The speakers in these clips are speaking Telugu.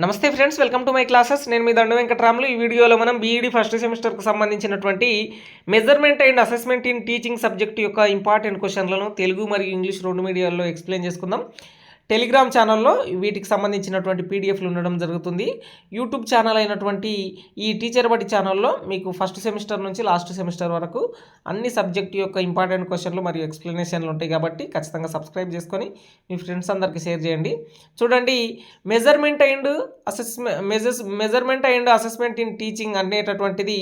నమస్తే friends, welcome to my classes. నేను మీ దండు వెంకటరాములు. ఈ వీడియోలో మనం బీఈడి ఫస్ట్ సెమిస్టర్కి సంబంధించినటువంటి measurement and assessment in teaching subject యొక్క ఇంపార్టెంట్ క్వశ్చన్లను తెలుగు మరియు ఇంగ్లీష్ రెండు మీడియాల్లో ఎక్స్ప్లెయిన్ చేసుకుందాం. టెలిగ్రామ్ ఛానల్లో వీటికి సంబంధించినటువంటి పీడిఎఫ్లు ఉండడం జరుగుతుంది. యూట్యూబ్ ఛానల్ అయినటువంటి ఈ టీచర్ బడి ఛానల్లో మీకు ఫస్ట్ సెమిస్టర్ నుంచి లాస్ట్ సెమిస్టర్ వరకు అన్ని సబ్జెక్ట్ యొక్క ఇంపార్టెంట్ క్వశ్చన్లు మరియు ఎక్స్ప్లెనేషన్లు ఉంటాయి కాబట్టి ఖచ్చితంగా సబ్స్క్రైబ్ చేసుకొని మీ ఫ్రెండ్స్ అందరికీ షేర్ చేయండి. చూడండి, measurement and assessment in teaching అనేటటువంటిది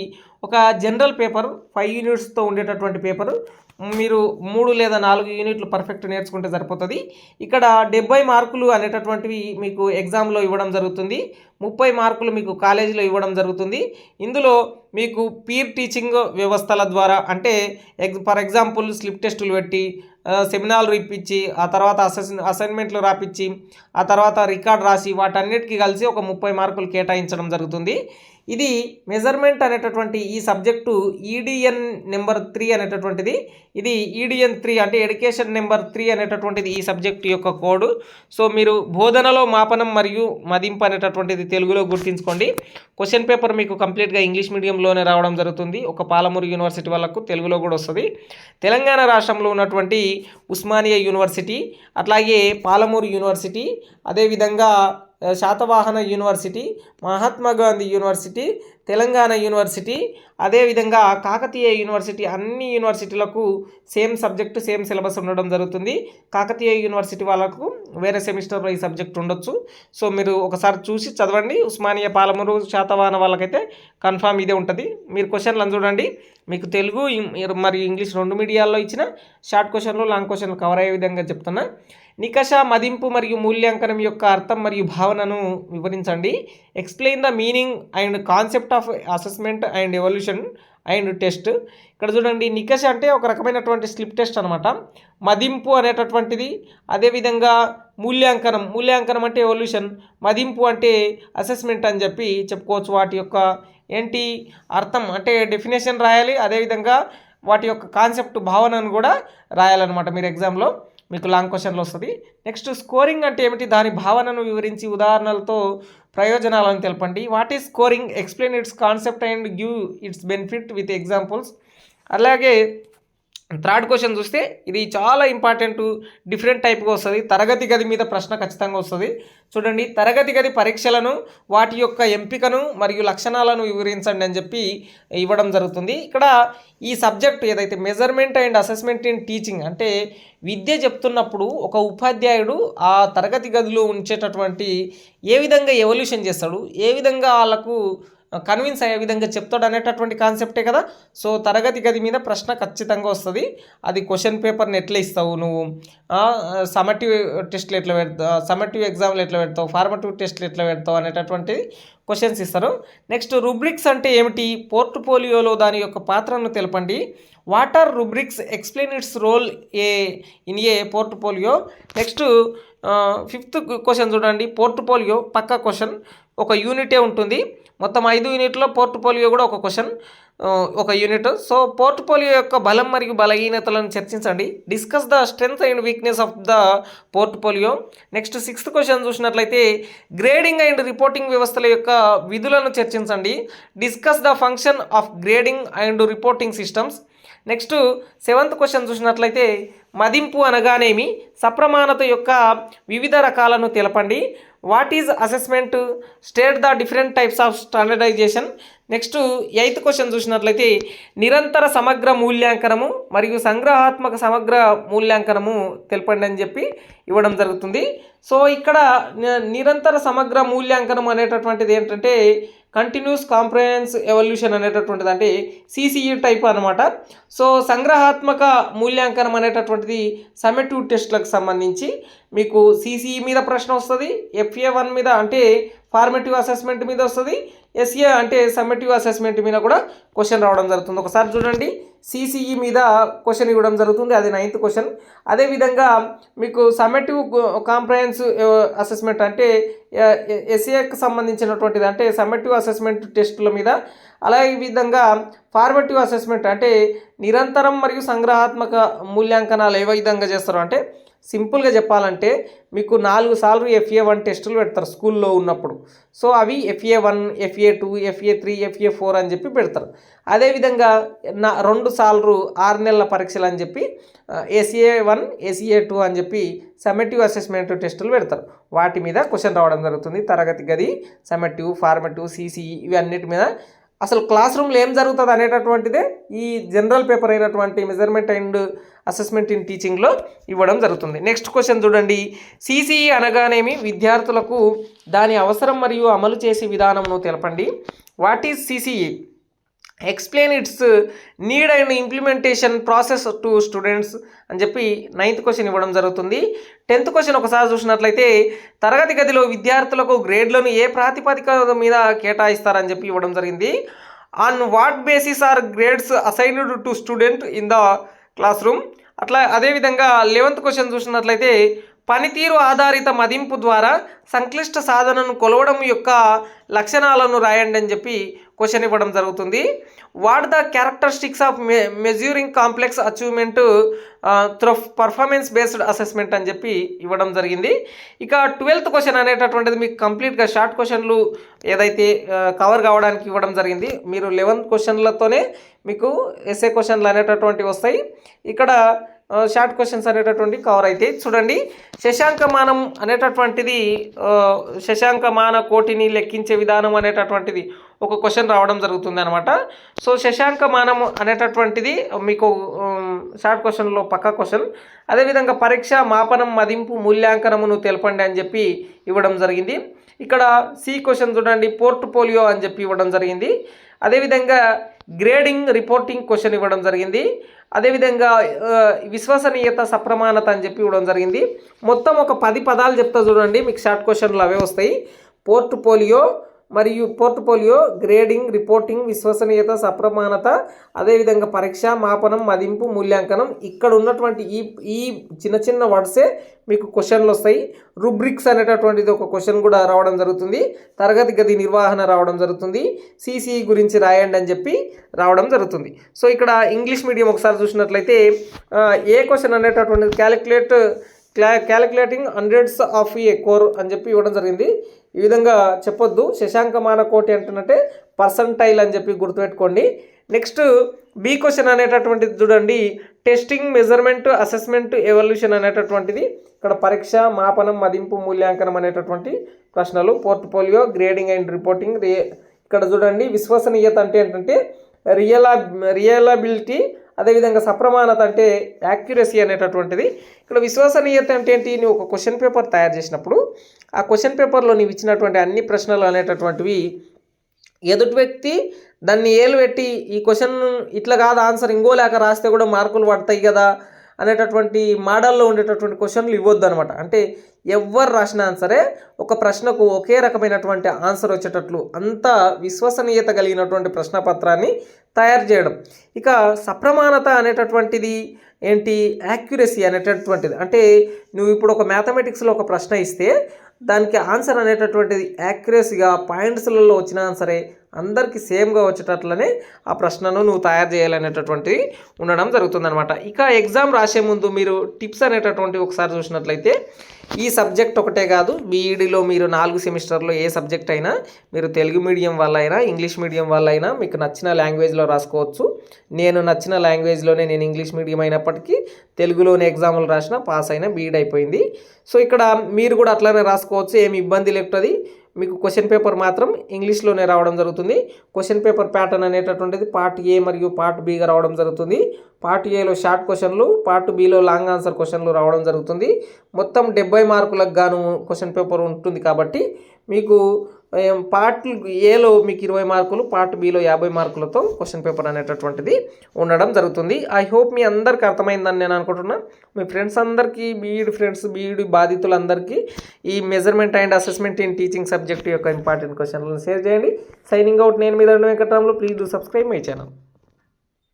ఒక జనరల్ పేపర్, 5 యూనిట్స్తో ఉండేటటువంటి పేపరు. మీరు 3 లేదా 4 యూనిట్లు పర్ఫెక్ట్ నేర్చుకుంటే సరిపోతుంది. ఇక్కడ 70 మార్కులు అనేటటువంటివి మీకు ఎగ్జామ్లో ఇవ్వడం జరుగుతుంది. 30 మార్కులు మీకు కాలేజీలో ఇవ్వడం జరుగుతుంది. ఇందులో మీకు పీర్ టీచింగ్ వ్యవస్థల ద్వారా, అంటే ఫర్ ఎగ్జాంపుల్ స్లిప్ టెస్టులు పెట్టి, సెమినార్లు ఇప్పించి, ఆ తర్వాత అసైన్మెంట్లు రాపించి, ఆ తర్వాత రికార్డ్ రాసి, వాటన్నిటికీ కలిసి ఒక 30 మార్కులు కేటాయించడం జరుగుతుంది. ఇది మెజర్మెంట్ అనేటటువంటి ఈ సబ్జెక్టు ఈడిఎన్ నెంబర్ 3 అనేటటువంటిది. ఇది ఈడిఎన్ 3 అంటే ఎడ్యుకేషన్ నెంబర్ 3 అనేటటువంటిది ఈ సబ్జెక్టు యొక్క కోడ్. సో మీరు బోధనలో మాపనం మరియు మదింపు అనేటటువంటిది తెలుగులో గుర్తుంచుకోండి. క్వశ్చన్ పేపర్ మీకు కంప్లీట్గా ఇంగ్లీష్ మీడియంలోనే రావడం జరుగుతుంది. ఒక పాలమూరు యూనివర్సిటీ వాళ్ళకు తెలుగులో కూడా వస్తుంది. తెలంగాణ రాష్ట్రంలో ఉన్నటువంటి ఉస్మానియా యూనివర్సిటీ, అట్లాగే పాలమూరు యూనివర్సిటీ, అదేవిధంగా Satavahana university, Mahatma Gandhi university, Telangana university, అదేవిధంగా కాకతీయ యూనివర్సిటీ, అన్ని యూనివర్సిటీలకు సేమ్ సబ్జెక్టు సేమ్ సిలబస్ ఉండడం జరుగుతుంది. కాకతీయ యూనివర్సిటీ వాళ్ళకు వేరే సెమిస్టర్లో ఈ సబ్జెక్ట్ ఉండొచ్చు. సో మీరు ఒకసారి చూసి చదవండి. ఉస్మానియా, పాలమూరు, శాతవాహన వాళ్ళకైతే కన్ఫామ్ ఇదే ఉంటుంది. మీరు క్వశ్చన్లను చూడండి. మీకు తెలుగు మరియు ఇంగ్లీష్ రెండు మీడియాల్లో ఇచ్చిన షార్ట్ క్వశ్చన్లు, లాంగ్ క్వశ్చన్లు కవర్ అయ్యే విధంగా చెప్తున్నా. నికష, మదింపు మరియు మూల్యాంకనం యొక్క అర్థం మరియు భావనను వివరించండి. Explain the meaning and concept of assessment and evolution and test. ఇక్కడ చూడండి, నికష అంటే ఒక రకమైనటువంటి స్లిప్ టెస్ట్ అనమాట. మదింపు అనేటటువంటిది, అదేవిధంగా మూల్యాంకనం అంటే ఎవల్యూషన్, మదింపు అంటే అసెస్మెంట్ అని చెప్పి చెప్పుకోవచ్చు. వాటి యొక్క ఏంటి అర్థం అంటే డెఫినేషన్ రాయాలి, అదేవిధంగా వాటి యొక్క కాన్సెప్ట్ భావనను కూడా రాయాలన్నమాట మీరు ఎగ్జామ్లో. మీకు లాంగ్ క్వశ్చన్లు వస్తుంది. నెక్స్ట్, స్కోరింగ్ అంటే ఏమిటి, దాని భావనను వివరించి ఉదాహరణలతో ప్రయోజనాలను తెలపండి. What is scoring, explain it's concept and give it's benefit with examples. అలాగే థర్డ్ క్వశ్చన్ చూస్తే ఇది చాలా ఇంపార్టెంట్, డిఫరెంట్ టైప్గా వస్తుంది. తరగతి గది మీద ప్రశ్న ఖచ్చితంగా వస్తుంది. చూడండి, తరగతి గది పరీక్షలను, వాటి యొక్క ఎంపికను మరియు లక్షణాలను వివరించండి అని చెప్పి ఇవ్వడం జరుగుతుంది. ఇక్కడ ఈ సబ్జెక్ట్ ఏదైతే measurement and assessment in teaching అంటే విద్య చెప్తున్నప్పుడు ఒక ఉపాధ్యాయుడు ఆ తరగతి గదిలో ఉంచేటటువంటి ఏ విధంగా ఎవల్యూషన్ చేస్తాడు, ఏ విధంగా వాళ్ళకు కన్విన్స్ అయ్యే విధంగా చెప్తాడు అనేటటువంటి కాన్సెప్టే కదా. సో తరగతి గది మీద ప్రశ్న ఖచ్చితంగా వస్తుంది. అది క్వశ్చన్ పేపర్ని ఎట్లా ఇస్తావు నువ్వు, సమ్మటివ్ టెస్ట్లు ఎట్లా పెడతావు, సమ్మటివ్ ఎగ్జామ్లు ఎట్లా పెడతావు, ఫార్మటివ్ టెస్ట్లు ఎట్లా పెడతావు అనేటటువంటి క్వశ్చన్స్ ఇస్తారు. నెక్స్ట్, రుబ్రిక్స్ అంటే ఏమిటి, పోర్ట్ఫోలియోలో దాని యొక్క పాత్రను తెలపండి. What are rubrics, explain its role in a portfolio. Next, 5th question చూడండి, పోర్ట్ఫోలియో పక్క క్వశ్చన్ ఒక యూనిటే ఉంటుంది. మొత్తం 5 యూనిట్లో పోర్ట్ఫోలియో కూడా ఒక క్వశ్చన్, ఒక యూనిట్. సో పోర్ట్ఫోలియో యొక్క బలం మరియు బలహీనతలను చర్చించండి. Discuss the strength and weakness of the portfolio. Next 6th question చూసినట్లయితే గ్రేడింగ్ అండ్ రిపోర్టింగ్ వ్యవస్థల యొక్క విధులను చర్చించండి. Discuss the function of grading and reporting systems. Next 7th question చూసినట్లయితే మదింపు అనగానేమి, సప్రమాణత యొక్క వివిధ రకాలను తెలపండి. What is assessment, state the different types of standardization. Next 8th question చూసినట్లయితే నిరంతర సమగ్ర మూల్యాంకనము మరియు సంగ్రహాత్మక సమగ్ర మూల్యాంకనము తెలపండి అని చెప్పి ఇవ్వడం జరుగుతుంది. సో ఇక్కడ నిరంతర సమగ్ర మూల్యాంకనం అనేటటువంటిది ఏంటంటే కంటిన్యూస్ కాంప్రహెన్స్ ఎవల్యూషన్ అనేటటువంటిది, అంటే సిసిఈ టైప్ అనమాట. సో సంగ్రహాత్మక మూల్యాంకనం అనేటటువంటిది సమ్మటివ్ టెస్ట్లకు సంబంధించి మీకు సిసిఈ మీద ప్రశ్న వస్తుంది, FA1 మీద అంటే ఫార్మేటివ్ అసెస్మెంట్ మీద వస్తుంది, SA అంటే సమ్మటివ్ అసెస్మెంట్ మీద కూడా క్వశ్చన్ రావడం జరుగుతుంది. ఒకసారి చూడండి, సిసిఈ మీద క్వశ్చన్ ఇవ్వడం జరుగుతుంది, అది 9th క్వశ్చన్. అదేవిధంగా మీకు సమ్మటివ్ కాంప్రహెన్స్ అసెస్మెంట్ అంటే SAకి సంబంధించినటువంటిది, అంటే సమ్మటివ్ అసెస్మెంట్ టెస్టుల మీద. అలాగే ఈ విధంగా ఫార్మేటివ్ అసెస్మెంట్ అంటే నిరంతరం మరియు సంగ్రహాత్మక మూల్యాంకనాలు ఏ విధంగా చేస్తారు అంటే సింపుల్గా చెప్పాలంటే మీకు 4 సార్లు FA1 టెస్టులు పెడతారు స్కూల్లో ఉన్నప్పుడు. సో అవి FA1, FA2, FA3, FA4 అని చెప్పి పెడతారు. అదేవిధంగా 2 సార్లు 6 నెలల పరీక్షలు అని చెప్పి ACA1, ACA2 అని చెప్పి సమ్మేటివ్ అసెస్మెంట్ టెస్టులు పెడతారు. వాటి మీద క్వశ్చన్ రావడం జరుగుతుంది. తరగతి గది, సమ్మేటివ్, ఫార్మేటివ్, CCE ఇవి అన్నిటి మీద అసలు క్లాస్ రూమ్లో ఏం జరుగుతుంది అనేటటువంటిదే ఈ జనరల్ పేపర్ అయినటువంటి మెజర్మెంట్ అండ్ అసెస్మెంట్ ఇన్ టీచింగ్లో ఇవ్వడం జరుగుతుంది. నెక్స్ట్ క్వశ్చన్ చూడండి. CCE అనగానేమి, విద్యార్థులకు దాని అవసరం మరియు అమలు చేసే విధానంను తెలపండి. What is CCE? Explain it's need and implementation process to students అని చెప్పి 9th క్వశ్చన్ ఇవ్వడం జరుగుతుంది. 10th క్వశ్చన్ ఒకసారి చూసినట్లయితే తరగతి గదిలో విద్యార్థులకు గ్రేడ్లను ఏ ప్రాతిపదిక మీద కేటాయిస్తారని చెప్పి ఇవ్వడం జరిగింది. On what basis are grades assigned to student in the classroom. అదేవిధంగా 11th క్వశ్చన్ చూసినట్లయితే పనితీరు ఆధారిత మదింపు ద్వారా సంక్లిష్ట సాధనను కొలవడం యొక్క లక్షణాలను రాయండి అని చెప్పి క్వశ్చన్ ఇవ్వడం జరుగుతుంది. What the characteristics of మెజూరింగ్ complex achievement through performance based assessment అని చెప్పి ఇవ్వడం జరిగింది. ఇక 12th క్వశ్చన్ అనేటటువంటిది మీకు కంప్లీట్గా షార్ట్ క్వశ్చన్లు ఏదైతే కవర్ కావడానికి ఇవ్వడం జరిగింది. మీరు 11 క్వశ్చన్లతోనే మీకు ఎస్ఏ క్వశ్చన్లు అనేటటువంటివి వస్తాయి. ఇక్కడ షార్ట్ క్వశ్చన్స్ అనేటటువంటి కవర్ అయితే చూడండి. శశాంకమానం అనేటటువంటిది శశాంకమాన కోటిని లెక్కించే విధానం అనేటటువంటిది ఒక క్వశ్చన్ రావడం జరుగుతుంది అనమాట. సో శశాంకమానం అనేటటువంటిది మీకు షార్ట్ క్వశ్చన్లో పక్కా క్వశ్చన్. అదేవిధంగా పరీక్ష, మాపనం, మదింపు, మూల్యాంకనమును తెలపండి అని చెప్పి ఇవ్వడం జరిగింది. ఇక్కడ C క్వశ్చన్ చూడండి. పోర్ట్ఫోలియో అని చెప్పి ఇవ్వడం జరిగింది. అదేవిధంగా గ్రేడింగ్, రిపోర్టింగ్ క్వశ్చన్ ఇవ్వడం జరిగింది. అదేవిధంగా విశ్వసనీయత, సప్రమాణత అని చెప్పి ఇవ్వడం జరిగింది. మొత్తం ఒక 10 పదాలు చెప్తా చూడండి. మీకు షార్ట్ క్వశ్చన్లు అవే వస్తాయి. పోర్ట్ఫోలియో, గ్రేడింగ్, రిపోర్టింగ్, విశ్వసనీయత, సప్రమాణత, అదేవిధంగా పరీక్ష, మాపనం, మదింపు, మూల్యాంకనం. ఇక్కడ ఉన్నటువంటి ఈ చిన్న చిన్న వర్డ్సే మీకు క్వశ్చన్లు వస్తాయి. రుబ్రిక్స్ అనేటటువంటిది ఒక క్వశ్చన్ కూడా రావడం జరుగుతుంది. తరగతి గది నిర్వహణ రావడం జరుగుతుంది. CCE గురించి రాయండి అని చెప్పి రావడం జరుగుతుంది. సో ఇక్కడ ఇంగ్లీష్ మీడియం ఒకసారి చూసినట్లయితే ఏ క్వశ్చన్ అనేటటువంటిది calculating hundreds of A core అని చెప్పి ఇవ్వడం జరిగింది. ఈ విధంగా చెప్పొద్దు. శశాంకమాన కోటి అంటున్నట్టే పర్సంటైల్ అని చెప్పి గుర్తుపెట్టుకోండి. నెక్స్ట్ B క్వశ్చన్ అనేటటువంటిది చూడండి. టెస్టింగ్, మెజర్మెంట్, అసెస్మెంట్, ఎవల్యూషన్ అనేటటువంటిది ఇక్కడ పరీక్ష, మాపనం, మదింపు, మూల్యాంకనం అనేటటువంటి ప్రశ్నలు. Portfolio, grading and reporting. ఇక్కడ చూడండి. విశ్వసనీయత అంటే ఏంటంటే రియలబిలిటీ, అదేవిధంగా సప్రమాణత అంటే యాక్యురసీ అనేటటువంటిది. ఇక్కడ విశ్వసనీయత అంటే ఏంటి? నువ్వు ఒక క్వశ్చన్ పేపర్ తయారు చేసినప్పుడు ఆ క్వశ్చన్ పేపర్లో నీవు ఇచ్చినటువంటి అన్ని ప్రశ్నలు అనేటటువంటివి ఎదుటి వ్యక్తి దాన్ని ఏలు పెట్టి ఈ క్వశ్చన్ ఇట్లా కాదు ఆన్సర్ ఇంకో లేక రాస్తే కూడా మార్కులు పడతాయి కదా అనేటటువంటి మోడల్లో ఉండేటటువంటి క్వశ్చన్లు ఇవ్వద్దు అనమాట. అంటే ఎవరు రాసినా సరే ఒక ప్రశ్నకు ఒకే రకమైనటువంటి ఆన్సర్ వచ్చేటట్లు అంత విశ్వసనీయత కలిగినటువంటి ప్రశ్నపత్రాన్ని తయారు చేయడం. ఇక సప్రమాణత అనేటటువంటిది ఏంటి? యాక్యురసీ అనేటటువంటిది. అంటే నువ్వు ఇప్పుడు ఒక మ్యాథమెటిక్స్లో ఒక ప్రశ్న ఇస్తే దానికి ఆన్సర్ అనేటటువంటిది యాక్యురసీగా పాయింట్స్లలో వచ్చినా సరే అందరికీ సేమ్గా వచ్చేటట్లనే ఆ ప్రశ్నను నువ్వు తయారు చేయాలనేటటువంటిది ఉండడం జరుగుతుందనమాట. ఇక ఎగ్జామ్ రాసే ముందు మీరు టిప్స్ అనేటటువంటివి ఒకసారి చూసినట్లయితే ఈ సబ్జెక్ట్ ఒకటే కాదు, బీఈడీలో మీరు 4 సెమిస్టర్లో ఏ సబ్జెక్ట్ అయినా మీరు తెలుగు మీడియం వల్ల అయినా ఇంగ్లీష్ మీడియం వల్ల అయినా మీకు నచ్చిన లాంగ్వేజ్లో రాసుకోవచ్చు. నేను నచ్చిన లాంగ్వేజ్లోనే నేను ఇంగ్లీష్ మీడియం అయినప్పటికీ తెలుగులోనే ఎగ్జాములు రాసిన పాస్ అయినా బీఈడీ అయిపోయింది. సో ఇక్కడ మీరు కూడా అట్లానే రాసుకోవచ్చు, ఏమి ఇబ్బంది లేకపోతుంది. మీకు క్వశ్చన్ పేపర్ మాత్రం ఇంగ్లీష్లోనే రావడం జరుగుతుంది. క్వశ్చన్ పేపర్ ప్యాటర్న్ అనేటటువంటిది పార్ట్ ఏ మరియు పార్ట్ బిగా రావడం జరుగుతుంది. పార్ట్ ఏలో షార్ట్ క్వశ్చన్లు, పార్ట్ బిలో లాంగ్ ఆన్సర్ క్వశ్చన్లు రావడం జరుగుతుంది. మొత్తం 70 మార్కులకు గాను క్వశ్చన్ పేపర్ ఉంటుంది కాబట్టి మీకు పార్ట్ ఏలో మీకు 20 మార్కులు, పార్ట్ బిలో 50 మార్కులతో క్వశ్చన్ పేపర్ అనేటటువంటిది ఉండడం జరుగుతుంది. ఐ హోప్ మీ అందరికీ అర్థమైందని నేను అనుకుంటున్నా. మీ ఫ్రెండ్స్ అందరికీ, బీఈడీ బాధితులందరికీ ఈ measurement and assessment in teaching subject యొక్క ఇంపార్టెంట్ క్వశ్చన్లను షేర్ చేయండి. సైనింగ్ అవుట్, నేను మీ దండ Venkataramulu. Please do subscribe my channel.